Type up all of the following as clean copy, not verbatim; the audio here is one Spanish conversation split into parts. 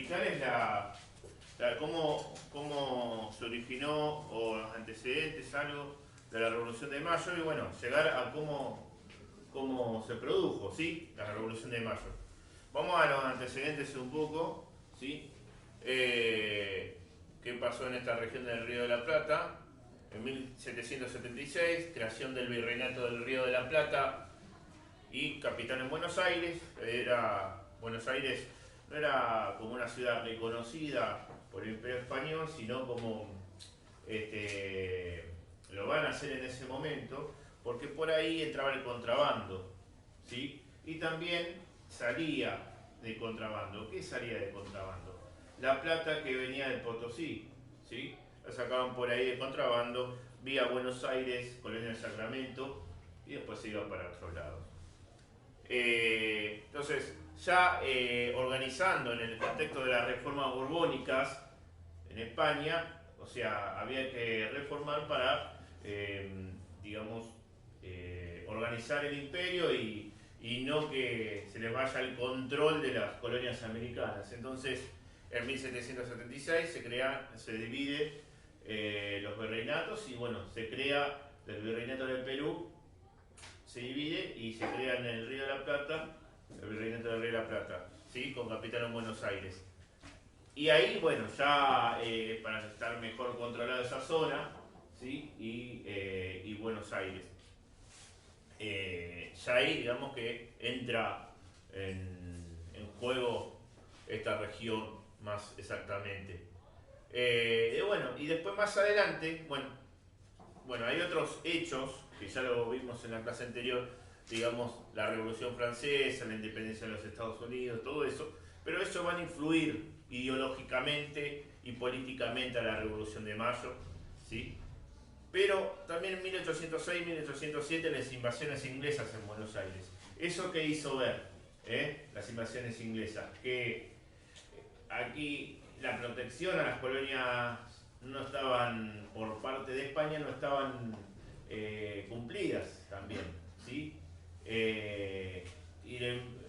explicar es cómo se originó o los antecedentes, algo de la Revolución de Mayo y bueno, llegar a cómo se produjo, ¿sí? La Revolución de Mayo. Vamos a los antecedentes un poco, ¿sí? ¿Qué pasó en esta región del Río de la Plata? En 1776, creación del Virreinato del Río de la Plata y capital en Buenos Aires. Buenos Aires no era como una ciudad reconocida por el Imperio Español, sino como lo van a hacer en ese momento, porque por ahí entraba el contrabando, ¿sí? Y también salía de contrabando. ¿Qué salía de contrabando? La plata que venía de Potosí, ¿sí? La sacaban por ahí de contrabando, vía Buenos Aires, Colonia del Sacramento, y después se iba para otros lados. Entonces, ya organizando en el contexto de las reformas borbónicas en España, o sea, había que reformar para, digamos, organizar el imperio y no que se les vaya el control de las colonias americanas. Entonces, en 1776 se divide los virreinatos y bueno, se crea el virreinato del Perú, se divide y se crea en el Río de la Plata, el virreinato del Río de la Plata, ¿sí? Con capital en Buenos Aires. Y ahí, bueno, ya para estar mejor controlada esa zona, ¿sí? Y Buenos Aires. Ya ahí, digamos que entra en juego esta región más exactamente. Bueno, y después más adelante, bueno, hay otros hechos que ya lo vimos en la clase anterior, digamos, la Revolución Francesa, la independencia de los Estados Unidos, todo eso, pero eso van a influir ideológicamente y políticamente a la Revolución de Mayo, ¿sí? Pero también en 1806-1807 las invasiones inglesas en Buenos Aires. ¿Eso qué hizo ver? Las invasiones inglesas. Que aquí la protección a las colonias no estaban, por parte de España, no estaban cumplidas también, ¿sí? Y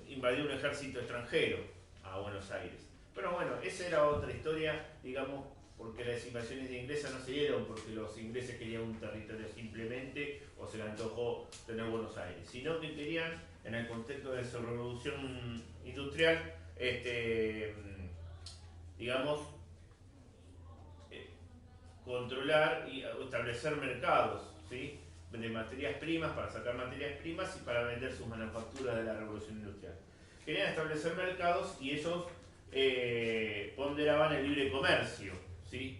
invadió un ejército extranjero a Buenos Aires. Pero bueno, esa era otra historia, digamos, porque las invasiones de ingleses no se dieron porque los ingleses querían un territorio simplemente o se les antojó tener Buenos Aires, sino que querían, en el contexto de su revolución industrial, digamos, controlar y establecer mercados, ¿sí? De materias primas, para sacar materias primas y para vender sus manufacturas de la revolución industrial. Querían establecer mercados y ellos ponderaban el libre comercio, ¿sí?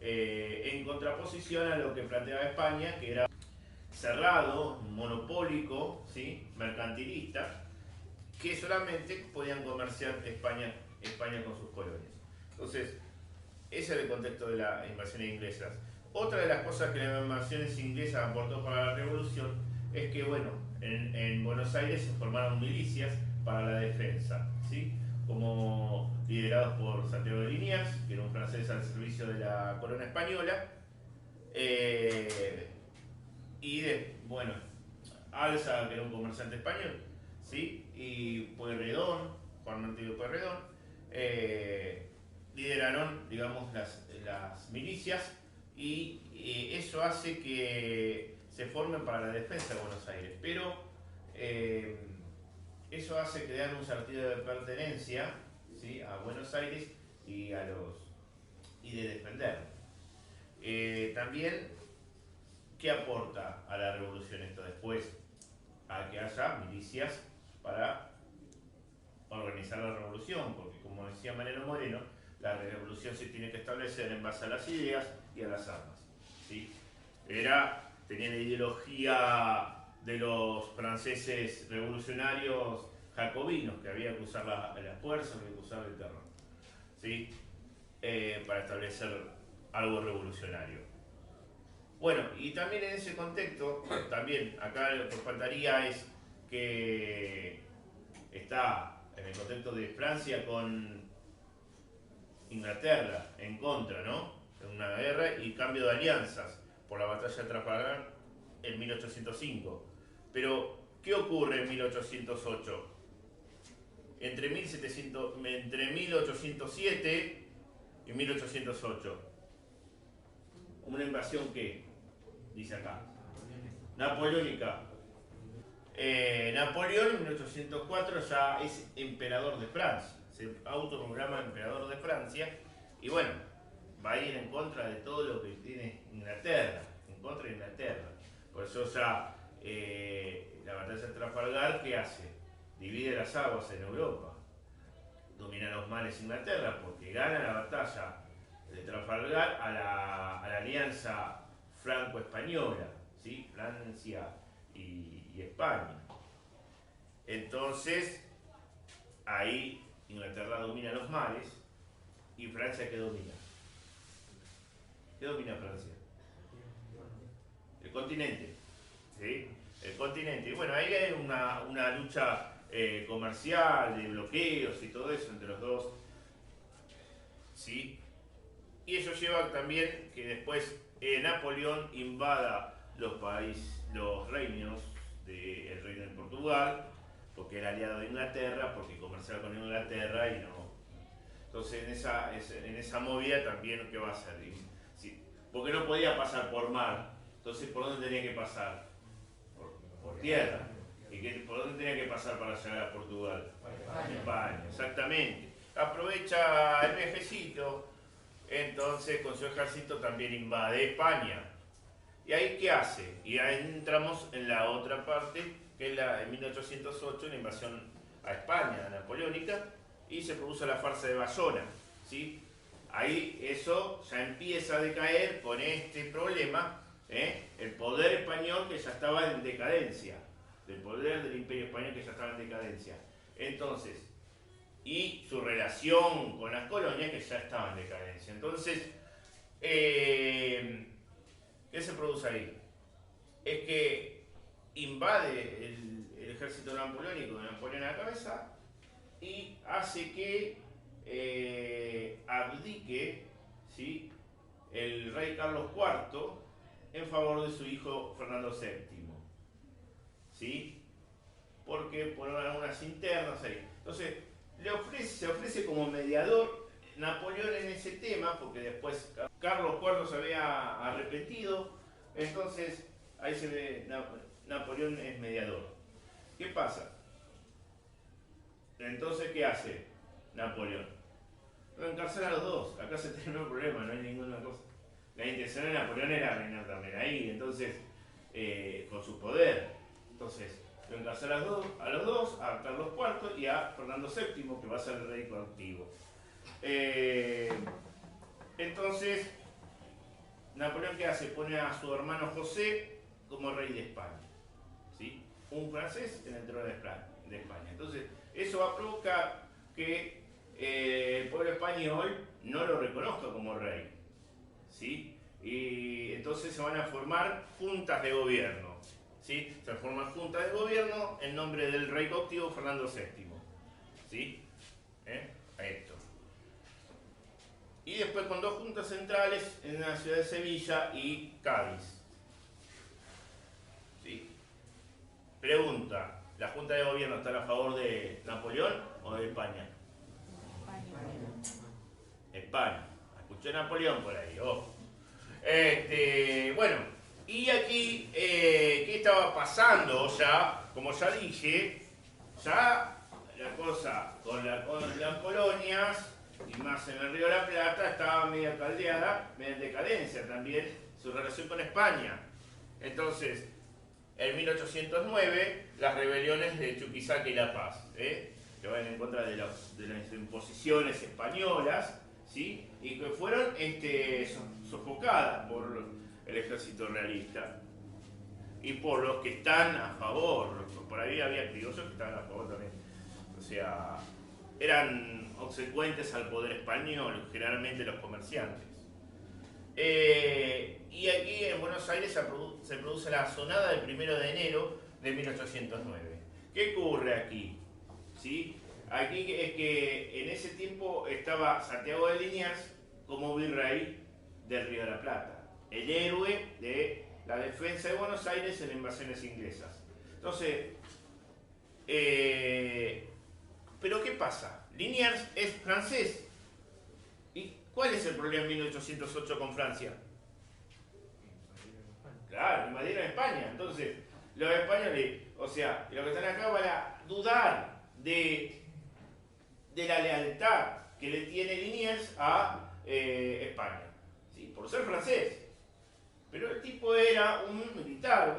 En contraposición a lo que planteaba España, que era cerrado, monopólico, ¿sí? Mercantilista, que solamente podían comerciar España con sus colonias. Entonces, ese era el contexto de las invasiones inglesas. Otra de las cosas que las invasiones inglesas aportó para la revolución es que, bueno, en Buenos Aires se formaron milicias para la defensa, ¿sí? Como liderados por Santiago de Liniers, que era un francés al servicio de la corona española, bueno, Alza, que era un comerciante español, ¿sí? Y Pueyrredón, Juan Martí de Pueyrredón, lideraron, digamos, las milicias y eso hace que se formen para la defensa de Buenos Aires. Pero eso hace crear un sentido de pertenencia, ¿sí? A Buenos Aires y de defender. También, ¿qué aporta a la revolución esto después? A que haya milicias para organizar la revolución, porque como decía Mariano Moreno, la revolución se tiene que establecer en base a las ideas y a las armas, ¿sí? Tenía la ideología de los franceses revolucionarios jacobinos, que había que usar la fuerza, había que usar el terror, ¿sí? Para establecer algo revolucionario. Bueno, y también en ese contexto, también acá lo que faltaría es que está en el contexto de Francia con Inglaterra en contra, ¿no? En una guerra y cambio de alianzas por la batalla de Trafalgar en 1805. Pero, ¿qué ocurre en 1808? entre 1807 y 1808. Una invasión que, dice acá, napoleónica. Napoleón en 1804 ya es emperador de Francia, se autoprograma emperador de Francia y bueno, va a ir en contra de todo lo que tiene Inglaterra, en contra de Inglaterra. Por eso ya la batalla de Trafalgar, ¿qué hace? Divide las aguas en Europa, domina los mares Inglaterra porque gana la batalla de Trafalgar a la alianza franco-española, ¿sí? Francia y España. Entonces, ahí Inglaterra domina los mares y Francia ¿qué domina? ¿Qué domina Francia? El continente, ¿sí? El continente. Y bueno, ahí hay una lucha comercial, de bloqueos y todo eso entre los dos, ¿sí? Y eso lleva también que después Napoleón invada los reinos del Reino de Portugal, porque era aliado de Inglaterra, porque comerciaba con Inglaterra y no. Entonces en esa movida también, ¿qué va a hacer? Sí, porque no podía pasar por mar, entonces ¿por dónde tenía que pasar? Por tierra. ¿Y por dónde tenía que pasar para llegar a Portugal? España, exactamente. Aprovecha el viajecito, entonces con su ejército también invade España. ¿Y ahí qué hace? Y ahí entramos en la otra parte, que es en 1808, la invasión a España, napoleónica, y se produce la farsa de Bayona, ¿sí? Ahí eso ya empieza a decaer con este problema, el poder español que ya estaba en decadencia, el poder del imperio español que ya estaba en decadencia. Entonces, y su relación con las colonias que ya estaban en decadencia. Entonces, ¿qué se produce ahí? Es que invade el ejército napoleónico de Napoleón a la cabeza y hace que abdique, ¿sí?, el rey Carlos IV en favor de su hijo Fernando VII, ¿sí? Porque por algunas internas ahí. Entonces, se ofrece como mediador Napoleón en ese tema, porque después Carlos IV se había arrepentido, entonces ahí se ve Napoleón es mediador. ¿Qué pasa? Entonces, ¿qué hace Napoleón? Lo encarcela a los dos, acá se terminó el problema, no hay ninguna cosa. La intención de Napoleón era reinar también ahí, entonces, con su poder. Entonces, lo encarcela a los dos, a Carlos IV y a Fernando VII, que va a ser el rey cautivo. Entonces, Napoleón, ¿qué hace? Pone a su hermano José como rey de España, ¿sí? Un francés en el trono de España. Entonces, eso va a provocar que el pueblo español no lo reconozca como rey, ¿sí? Y entonces se van a formar juntas de gobierno, ¿sí? Se forman juntas de gobierno en nombre del rey cautivo Fernando VII, ¿sí? Esto. Y después con dos juntas centrales en la ciudad de Sevilla y Cádiz, ¿sí? Pregunta, ¿la junta de gobierno está a favor de Napoleón o de España? España. Escuché a Napoleón por ahí, ojo. Bueno, y aquí, ¿qué estaba pasando ya? Como ya dije, ya la cosa con las colonias, y más en el Río de la Plata, estaba media caldeada, media en decadencia también, su relación con España. Entonces, en 1809, las rebeliones de Chuquisaca y La Paz, que van en contra de las imposiciones españolas, ¿sí? Y que fueron sofocadas por el ejército realista y por los que están a favor. Por ahí había criollos que estaban a favor también. O sea, eran obsecuentes al poder español, generalmente los comerciantes. Y aquí en Buenos Aires se produce la sonada del 1 de enero de 1809. ¿Qué ocurre aquí? ¿Sí? Aquí es que en ese tiempo estaba Santiago de Liniers como virrey del Río de la Plata, el héroe de la defensa de Buenos Aires en las invasiones inglesas. Entonces, Pero ¿qué pasa? Liniers es francés. ¿Y cuál es el problema en 1808 con Francia? Claro, invadieron España. Entonces, los españoles, o sea, los que están acá van a dudar de la lealtad que le tiene Liniers a España. ¿Sí? Por ser francés. Pero el tipo era un militar,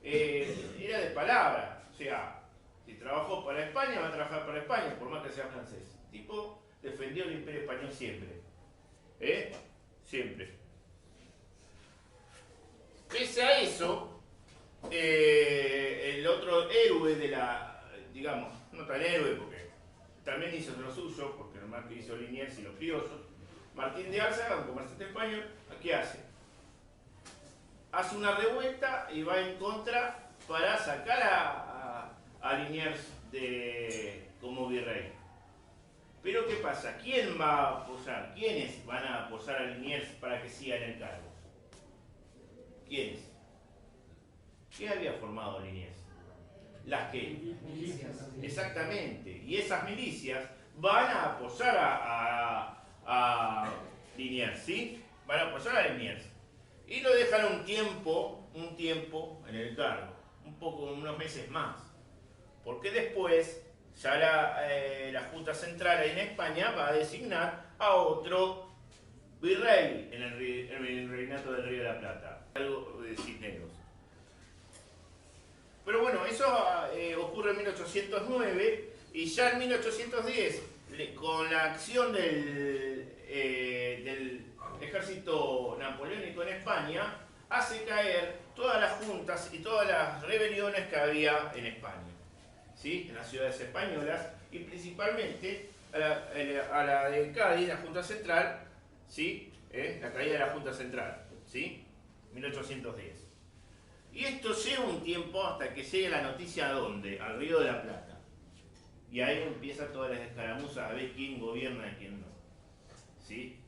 era de palabra. O sea, si trabajó para España, va a trabajar para España, por más que sea francés. El tipo defendió el imperio español siempre. Siempre. Pese a eso, el otro héroe de la, digamos, no tan héroe porque también hizo lo suyo, porque nomás que hizo Liniers y los criollos, Martín de Álzaga, un comerciante español, ¿qué hace? Hace una revuelta y va en contra para sacar a Liniers como virrey. Pero ¿qué pasa? ¿Quién va a apoyar? ¿Quiénes van a apoyar a Liniers para que siga en el cargo? ¿Quiénes? ¿Qué había formado Liniers? Las que... Milicias. Exactamente. Y esas milicias van a apoyar a Liniers, ¿sí? Van a apoyar a Liniers. Y lo dejan un tiempo en el cargo. Unos meses más. Porque después ya la Junta Central ahí en España va a designar a otro virrey en el reinato del Río de la Plata, algo de Cisneros. Pero bueno, eso ocurre en 1809 y ya en 1810, con la acción del ejército napoleónico en España, hace caer todas las juntas y todas las rebeliones que había en España, ¿sí? En las ciudades españolas y principalmente a la de Cádiz, la Junta Central, ¿sí? La caída de la Junta Central, ¿sí? 1810. Y esto lleva un tiempo hasta que llegue la noticia ¿a dónde? Al Río de la Plata. Y ahí empiezan todas las escaramuzas a ver quién gobierna y quién no. ¿Sí?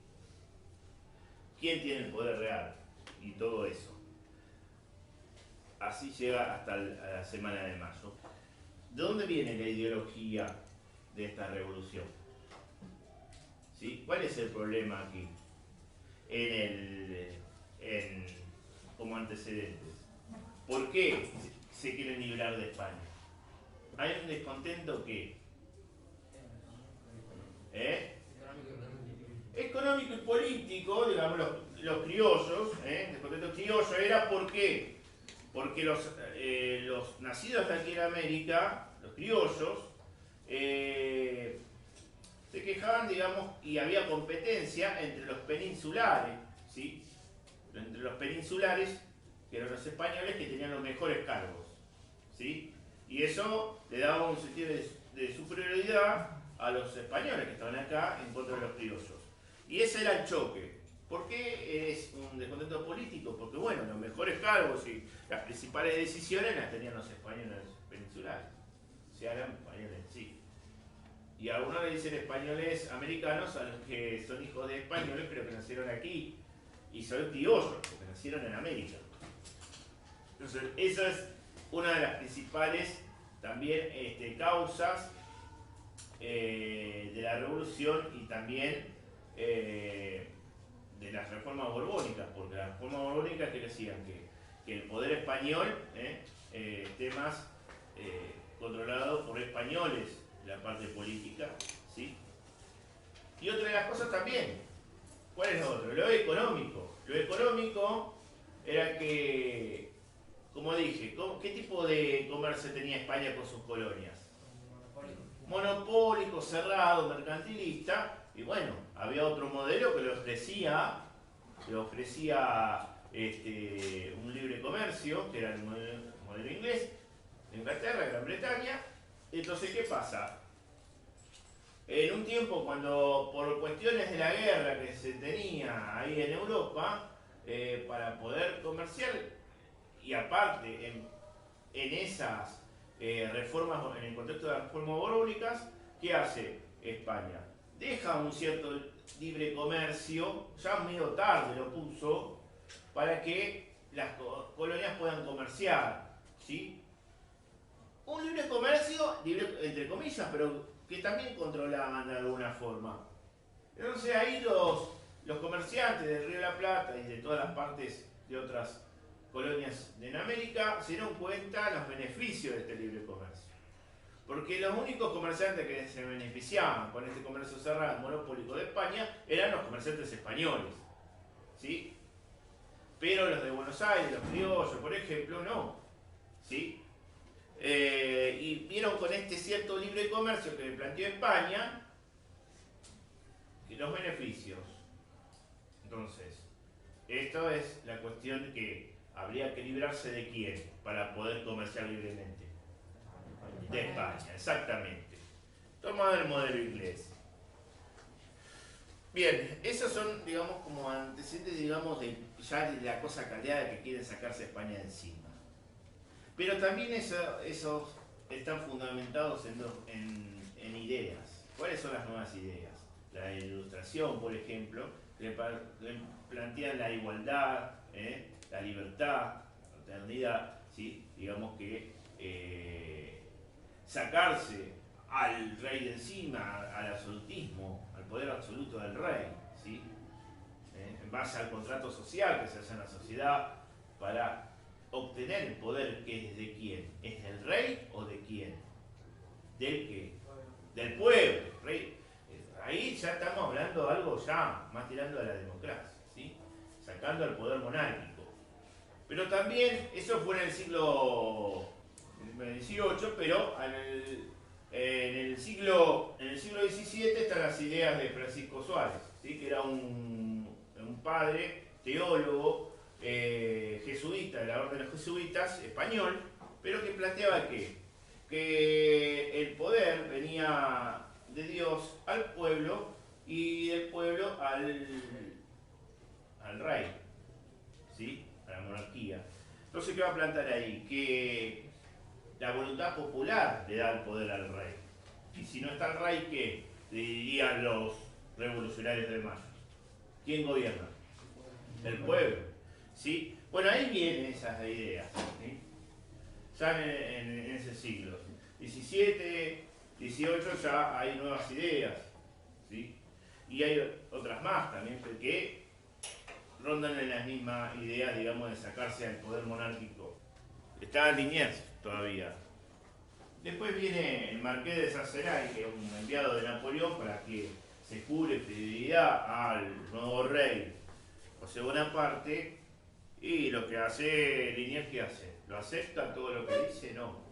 ¿Quién tiene el poder real? Y todo eso. Así llega hasta la semana de mayo. ¿De dónde viene la ideología de esta revolución? ¿Sí? ¿Cuál es el problema aquí? Como antecedentes. ¿Por qué se quieren librar de España? Hay un descontento que económico y político, digamos los criollos, el descontento criollo era ¿por qué? Porque los nacidos de aquí en América, los criollos, se quejaban, digamos, y había competencia entre los peninsulares, ¿sí? Entre los peninsulares, que eran los españoles que tenían los mejores cargos, ¿sí? Y eso le daba un sentido de superioridad a los españoles que estaban acá en contra de los criollos. Y ese era el choque. ¿Por qué es un descontento político? Porque bueno, los mejores cargos y las principales decisiones las tenían los españoles peninsulares. O sea, eran españoles, sí. Y a algunos le dicen españoles americanos a los que son hijos de españoles pero que nacieron aquí. Y son criollos, porque nacieron en América. Entonces, esa es una de las principales también causas de la revolución y también de las reformas borbónicas, porque las reformas borbónicas que decían que el poder español esté más controlado por españoles, la parte política, ¿sí? Y otra de las cosas también, ¿cuál es lo otro? Lo económico. Lo económico era que, como dije, ¿qué tipo de comercio tenía España con sus colonias? Monopólico, cerrado, mercantilista, y bueno, había otro modelo que le ofrecía un libre comercio, que era el modelo inglés, de Inglaterra, Gran Bretaña. Entonces, ¿qué pasa? En un tiempo cuando, por cuestiones de la guerra que se tenía ahí en Europa, para poder comerciar, y aparte en esas reformas, en el contexto de las reformas borbónicas, ¿qué hace España? Deja un cierto libre comercio, ya medio tarde lo puso, para que las colonias puedan comerciar, ¿sí? Un libre comercio, libre, entre comillas, pero que también controlaban de alguna forma. Entonces ahí los comerciantes del Río de la Plata y de todas las partes de otras colonias en América se dieron cuenta de los beneficios de este libre comercio. Porque los únicos comerciantes que se beneficiaban con este comercio cerrado monopólico de España eran los comerciantes españoles, ¿sí? Pero los de Buenos Aires, los criollos, por ejemplo, no, ¿sí? Y vieron con este cierto libre comercio que le planteó España los beneficios. Entonces, esto es la cuestión que habría que librarse de quién para poder comerciar libremente. De España, exactamente. Tomado el modelo inglés. Bien, esos son, digamos, como antecedentes, digamos, ya de la cosa caldeada que quieren sacarse España de encima. Pero también esos están fundamentados en ideas. ¿Cuáles son las nuevas ideas? La Ilustración, por ejemplo, que plantean la igualdad, la libertad, la fraternidad, ¿sí? Digamos que sacarse al rey de encima, al absolutismo, al poder absoluto del rey, ¿sí? En base al contrato social que se hace en la sociedad para obtener el poder, que es de quién, ¿es del rey o de quién? ¿Del qué? Del pueblo. Rey. Ahí ya estamos hablando de algo ya más tirando a la democracia, ¿sí? Sacando al poder monárquico. Pero también, eso fue en el siglo XVIII, pero en el siglo XVII están las ideas de Francisco Suárez, ¿sí? Que era un padre, teólogo, jesuita, de la orden de los jesuitas, español, pero que planteaba que el poder venía de Dios al pueblo y del pueblo al rey, ¿sí? A la monarquía. Entonces, ¿qué va a plantear ahí? Que la voluntad popular le da el poder al rey. Y si no está el rey, ¿qué? Le dirían los revolucionarios de mayo. ¿Quién gobierna? El pueblo, ¿sí? Bueno, ahí vienen esas ideas, ¿sí? Ya en ese siglo. 17, 18 ya hay nuevas ideas, ¿sí? Y hay otras más también que rondan en las mismas ideas, digamos, de sacarse al poder monárquico. Está Liniers todavía. Después viene el Marqués de Saceray, que es un enviado de Napoleón para que se jure fidelidad al nuevo rey José Bonaparte, y lo que hace Liniers, ¿qué hace? ¿Lo acepta todo lo que dice? No.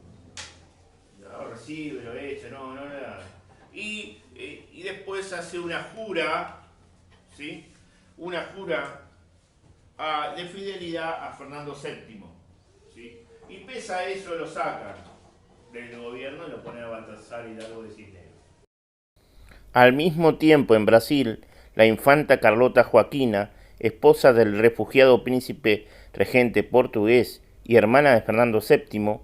Lo recibe, lo echa, no, nada. Y después hace una jura, ¿sí? Una jura de fidelidad a Fernando VII, ¿sí? Y pese a eso lo sacan del gobierno y lo ponen a Baltasar Hidalgo de Cisneros. Al mismo tiempo, en Brasil, la infanta Carlota Joaquina, esposa del refugiado príncipe regente portugués y hermana de Fernando VII,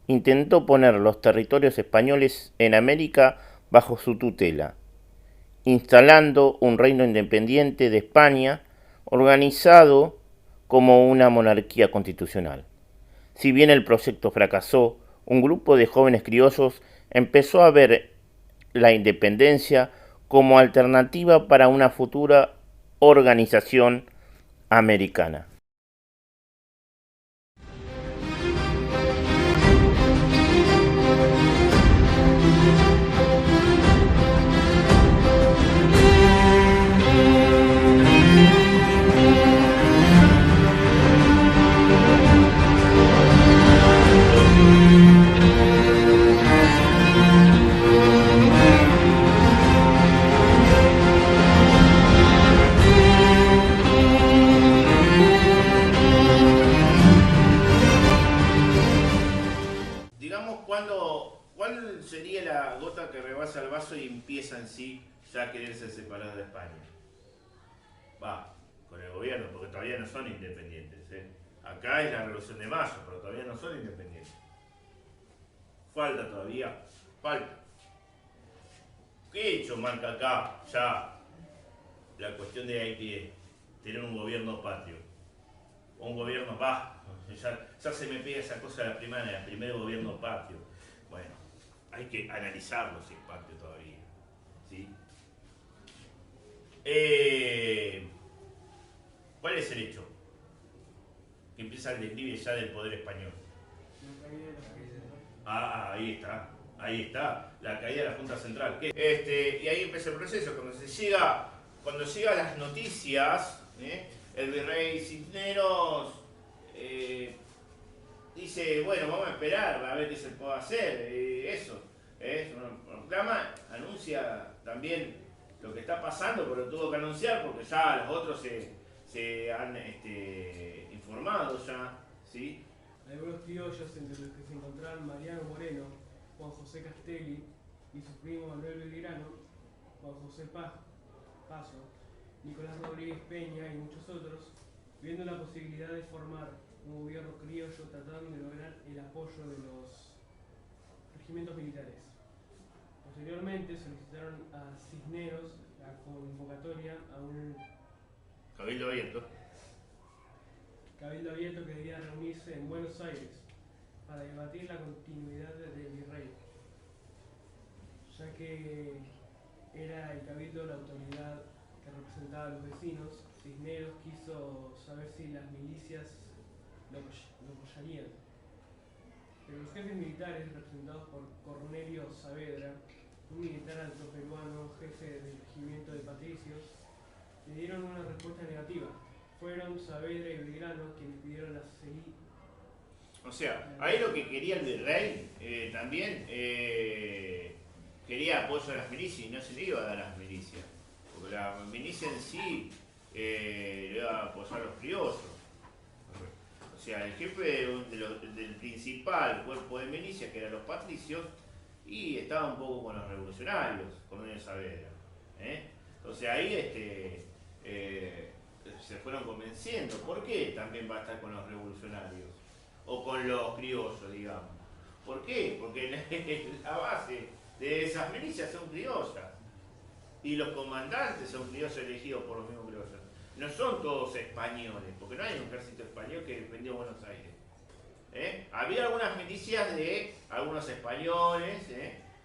intentó poner los territorios españoles en América bajo su tutela, instalando un reino independiente de España organizado como una monarquía constitucional. Si bien el proyecto fracasó, un grupo de jóvenes criollos empezó a ver la independencia como alternativa para una futura organización americana. ¿Cuál sería la gota que rebasa el vaso y empieza en sí ya a quererse separar de España? Va, con el gobierno, porque todavía no son independientes. Acá es la Revolución de Mayo, pero todavía no son independientes. Falta todavía, falta. ¿Qué hecho marca acá ya la cuestión de hay que tener un gobierno patrio? Un gobierno, ya se me pega esa cosa de la primaria, el primer gobierno patrio. Bueno, hay que analizarlo ese patio todavía. ¿Sí? ¿Cuál es el hecho? Que empieza el declive ya del poder español. Ah, ahí está, la caída de la Junta Central. Y ahí empieza el proceso, cuando llega las noticias, el virrey Cisneros dice, bueno, vamos a esperar a ver qué se puede hacer, eso, proclama, anuncia también lo que está pasando, pero tuvo que anunciar porque ya los otros se han informado ya, ¿sí? Algunos criollos, entre los que se encontraban Mariano Moreno, Juan José Castelli y su primo Manuel Belgrano, Juan José Paso, Nicolás Rodríguez Peña y muchos otros, viendo la posibilidad de formar un gobierno criollo, trataron de lograr el apoyo de los regimientos militares. Posteriormente solicitaron a Cisneros la convocatoria a un Cabildo abierto. cabildo abierto que debía reunirse en Buenos Aires para debatir la continuidad del virrey, ya que era el cabildo la autoridad que representaba a los vecinos. Cisneros quiso saber si las milicias lo apoyarían, pero los jefes militares, representados por Cornelio Saavedra, un militar alto peruano, jefe del regimiento de patricios, le dieron una respuesta negativa. Fueron Saavedra y Belgrano quienes pidieron la seguida. O sea, ahí lo que quería el virrey también quería apoyo a las milicias y no se le iba a dar a las milicias. Porque la milicia en sí le iba a apoyar a los criollos. O sea, el jefe del principal cuerpo de milicia, que eran los patricios, y estaba un poco con los revolucionarios, con Cornelio Saavedra. Entonces ahí se fueron convenciendo. ¿Por qué también va a estar con los revolucionarios? O con los criollos, digamos. ¿Por qué? Porque la base de esas milicias son criollas. Y los comandantes son criollos elegidos por los mismos criollos. No son todos españoles, porque no hay un ejército español que defendió Buenos Aires. Había algunas milicias de algunos españoles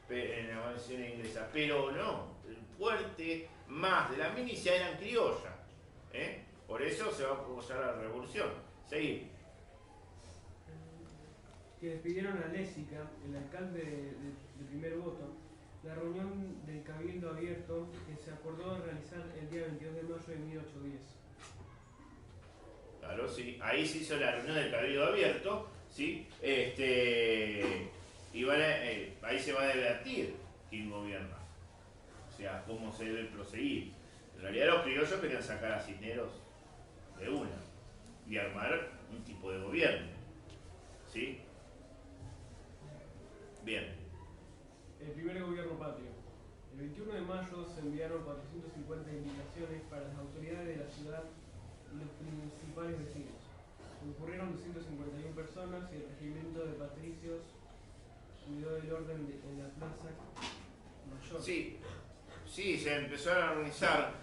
en la invasión inglesa, pero no. El fuerte más de la milicia eran criollas. Por eso se va a apoyar la revolución. Seguir. Que despidieron a Lésica, el alcalde de primer voto, la reunión del Cabildo Abierto que se acordó realizar el día 22 de mayo de 1810. Claro, sí. Ahí se hizo la reunión del Cabildo Abierto, ¿sí? Ahí se va a debatir quién gobierna. O sea, cómo se debe proseguir. En realidad los criollos querían sacar a Cisneros de una y armar un tipo de gobierno. ¿Sí? Bien. El primer gobierno patrio. El 21 de mayo se enviaron 450 invitaciones para las autoridades de la ciudad y los principales vecinos. Concurrieron 251 personas y el regimiento de patricios cuidó del orden en la plaza mayor. Sí, se empezaron a organizar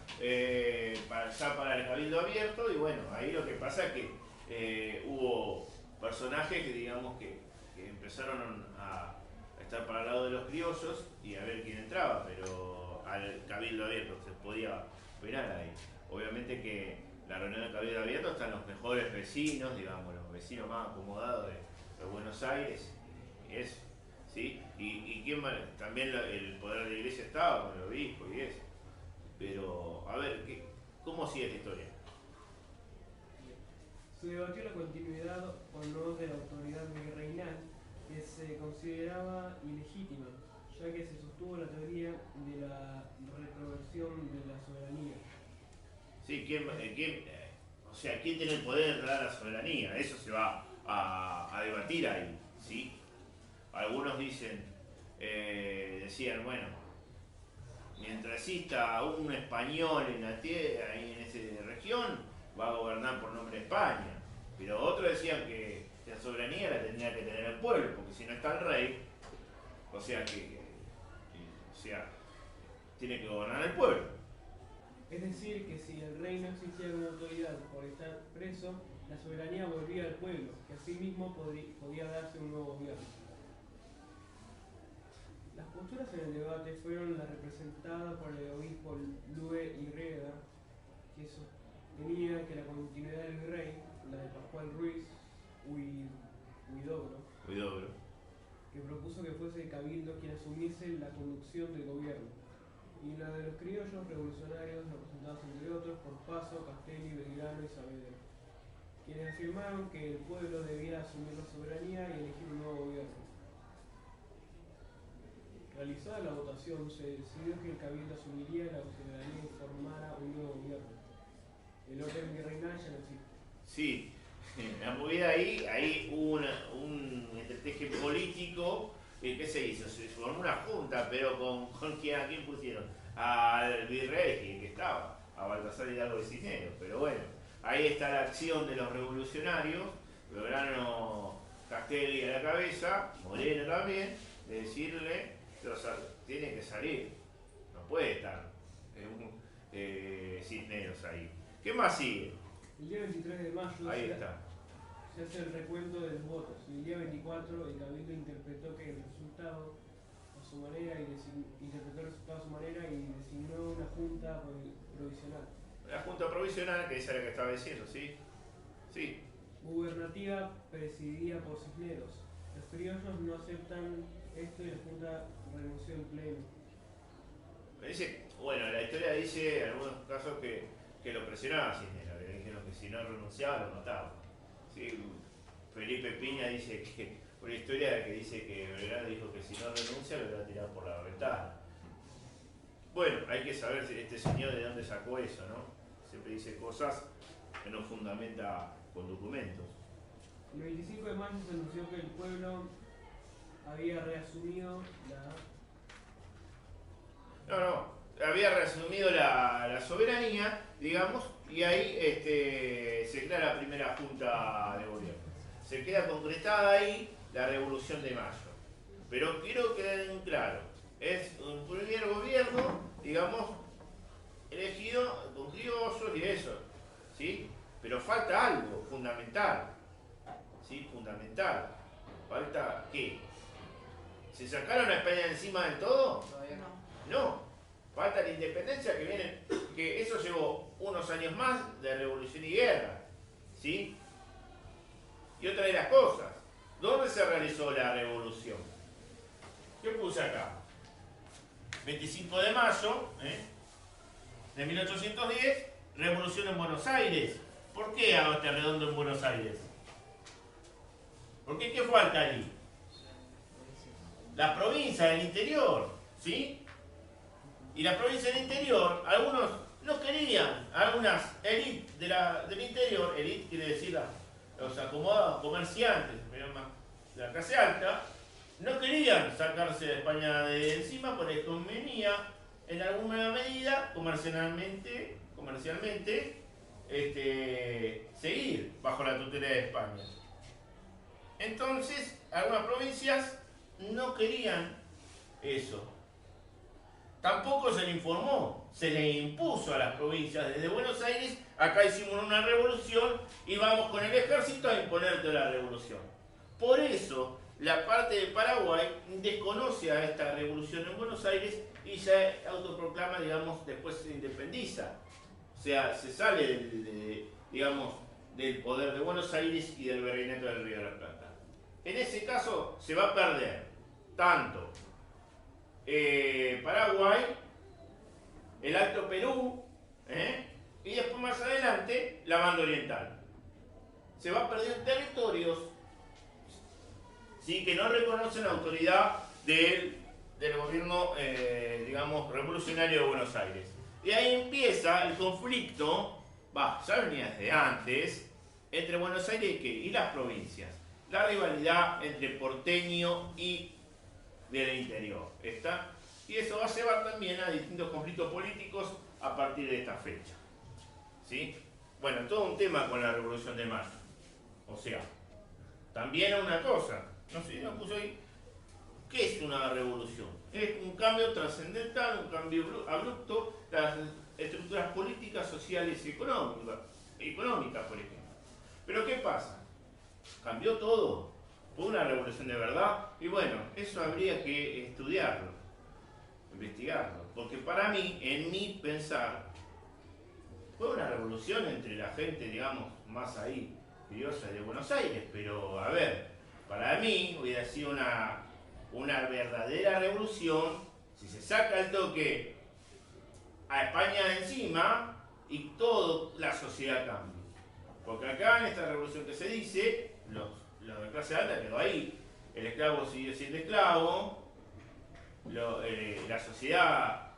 para el Cabildo Abierto y bueno, ahí lo que pasa es que hubo personajes que digamos que empezaron a estar para el lado de los criollos y a ver quién entraba, pero al Cabildo Abierto se podía operar ahí. Obviamente que la reunión del Cabildo Abierto están los mejores vecinos, digamos, los vecinos más acomodados de Buenos Aires y eso. ¿Sí? Y quién más, también el poder de la iglesia estaba con el obispo y eso. Pero, a ver, ¿cómo sigue esta historia? Se debatió la continuidad o no de la autoridad virreinal, que se consideraba ilegítima, ya que se sostuvo la teoría de la retroversión de la soberanía. Sí, ¿quién tiene el poder de dar la soberanía? Eso se va a debatir ahí, ¿sí? Algunos decían, bueno, mientras exista un español en la tierra, ahí en esa región, va a gobernar por nombre de España. Pero otros decían que la soberanía la tenía que tener el pueblo, porque si no está el rey, o sea tiene que gobernar el pueblo. Es decir, que si el rey no existía como autoridad por estar preso, la soberanía volvía al pueblo, que asimismo podía darse un nuevo gobierno. posturas en el debate fueron las representadas por el obispo Lue Irreda, que sostenía que la continuidad del virrey, la de Pascual Ruiz Huidobro, que propuso que fuese el cabildo quien asumiese la conducción del gobierno, y la de los criollos revolucionarios representados entre otros por Paso, Castelli, Belgrano y Saavedra, quienes afirmaron que el pueblo debía asumir la soberanía y elegir un nuevo gobierno. Realizada la votación, se decidió que el cabildo asumiría la soberanía y formara un nuevo gobierno. El orden virreinal ya no existe. Sí, la movida ahí hubo un entreteje político. ¿Qué se hizo? Se formó una junta, pero ¿con quién, a quién pusieron? Al virrey que estaba, a Baltasar Hidalgo de Cisneros. Pero bueno, ahí está la acción de los revolucionarios, Belgrano, Castelli a la cabeza, Moreno también, de decirle, tiene que salir, no puede estar Cisneros ahí. ¿Qué más sigue? El día 23 de mayo Ahí está. se hace el recuento de los votos y el día 24 el cabildo interpretó que el resultado a su manera y designó una junta provisional. La junta provisional, que esa era la que estaba diciendo, ¿sí? Sí. Gubernativa presidida por Cisneros. Los criollos no aceptan esto y la junta renunció en pleno. Dice, bueno, la historia dice en algunos casos que lo presionaba a Cisneros, que le dijeron que si no renunciaba lo mataba. Sí, Felipe Piña dice que, una historia que dice que Belgrano dijo que si no renuncia lo iba a tirar por la ventana. Bueno, hay que saber este señor de dónde sacó eso, ¿no? Siempre dice cosas que no fundamenta con documentos. El 25 de mayo se anunció que el pueblo había reasumido había reasumido la soberanía, digamos, y ahí se crea la primera junta de gobierno. Se queda concretada ahí la Revolución de Mayo. Pero quiero que queden claro, es un primer gobierno, digamos, elegido con criollos y eso, ¿sí? Pero falta algo fundamental, ¿sí? Fundamental. ¿Falta qué? ¿Se sacaron a España encima del todo? Todavía no. No. Falta la independencia que viene, que eso llevó unos años más de revolución y guerra, ¿sí? Y otra de las cosas, ¿dónde se realizó la revolución? ¿Qué puse acá? 25 de mayo de 1810, revolución en Buenos Aires. ¿Por qué hago este redondo en Buenos Aires? ¿Por qué? ¿Qué falta ahí? La provincia del interior, ¿sí? Y la provincia del interior, algunos no querían, algunas élites del interior, élite quiere decir los acomodados, comerciantes, de la clase alta, no querían sacarse de España de encima porque les convenía en alguna medida comercialmente seguir bajo la tutela de España. Entonces, algunas provincias no querían eso. Tampoco se le informó, se le impuso a las provincias desde Buenos Aires, acá hicimos una revolución y vamos con el ejército a imponerte la revolución. Por eso, la parte de Paraguay desconoce a esta revolución en Buenos Aires y se autoproclama, digamos, después se independiza. O sea, se sale del poder de Buenos Aires y del virreinato del Río de la Plata. En ese caso, se va a perder tanto Paraguay, el Alto Perú, y después más adelante la banda oriental. Se va a perder territorios, ¿sí? Que no reconocen la autoridad del gobierno, digamos, revolucionario de Buenos Aires. Y ahí empieza el conflicto, ya venía desde antes, entre Buenos Aires y las provincias. La rivalidad entre porteño y del interior. Y eso va a llevar también a distintos conflictos políticos a partir de esta fecha. ¿Sí? Bueno, todo un tema con la Revolución de Mayo. O sea, también una cosa, no sé, no puso ahí, ¿qué es una revolución? Es un cambio trascendental, un cambio abrupto de las estructuras políticas, sociales y económicas, por ejemplo. Pero ¿qué pasa? Cambió todo. Fue una revolución de verdad y bueno, eso habría que estudiarlo. investigarlo. Porque para mí, en mi pensar, fue una revolución entre la gente, digamos, más ahí, curiosa de Buenos Aires. Pero, a ver, para mí hubiera sido una verdadera revolución si se saca el toque a España de encima y toda la sociedad cambia. Porque acá en esta revolución que se dice, los de clase alta quedó ahí. El esclavo siguió siendo esclavo, la sociedad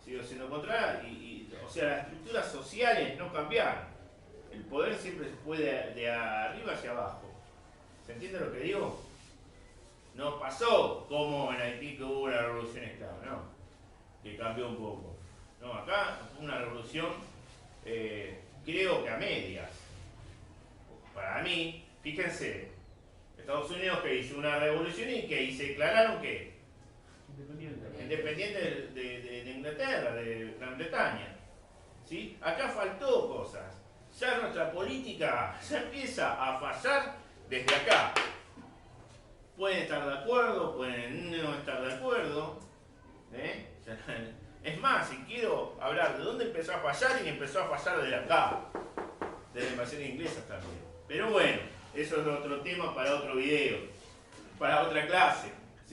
siguió siendo contraria, o sea, las estructuras sociales no cambiaron. El poder siempre se fue de arriba hacia abajo. ¿Se entiende lo que digo? No pasó como en Haití que hubo una revolución esclava, no, que cambió un poco. No, acá fue una revolución, creo que a medias. Para mí, fíjense, Estados Unidos que hizo una revolución y que se declararon que independientes de Inglaterra, de Gran Bretaña. ¿Sí? Acá faltó cosas. Ya nuestra política ya empieza a fallar desde acá. Pueden estar de acuerdo, pueden no estar de acuerdo. Es más, si quiero hablar de dónde empezó a fallar, y empezó a fallar desde acá, de la invasión inglesa también. Pero bueno, eso es otro tema para otro video, para otra clase.